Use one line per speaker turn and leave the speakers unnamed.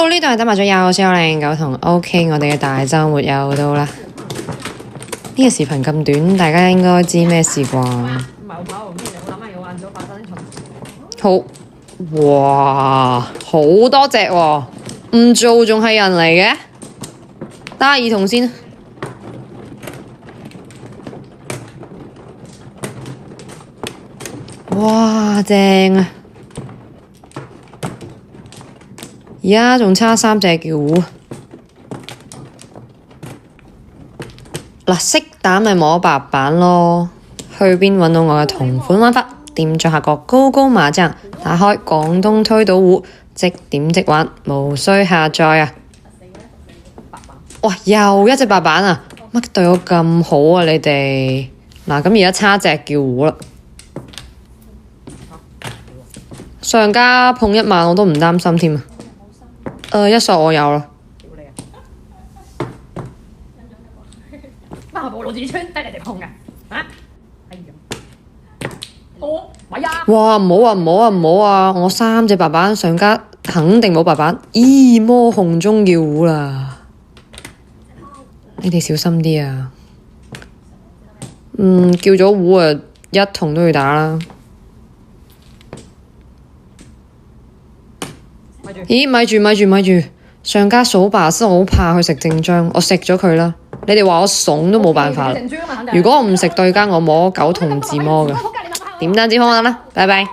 好，呢度係打麻雀有小靚狗同 OK， 我哋嘅大週末又到啦。呢個視頻咁短，大家應該知咩事啩？好，哇，好多隻喎，唔做仲係人嚟嘅？打下兒童先。哇，正啊！而家仲差3隻叫糊。嗱，識打咪摸白板咯。去邊揾到我嘅同款玩法？點咗下個高高麻將，打開廣東推倒糊，即點即玩，無需下載啊！哇，又一隻白板啊！乜對我咁好啊你哋？嗱，咁而家差隻叫糊啦。上家碰1萬我都唔擔心添啊！一索我有啦。
媽部老子穿低你哋碰嘅，啊！哎呀，喂啊！
哇，唔好啊唔好啊唔好啊！我3隻白板，上家肯定冇白板。咦，魔控中叫糊啦！你哋小心啲啊！叫咗糊啊，一同都要打啦。咦，咪住！上家數把先，我好怕佢食正章，我食咗佢啦。你哋話我慫都冇辦法啦。如果我唔食對家，我摸狗同自摸嘅。點單止方得啦，拜拜。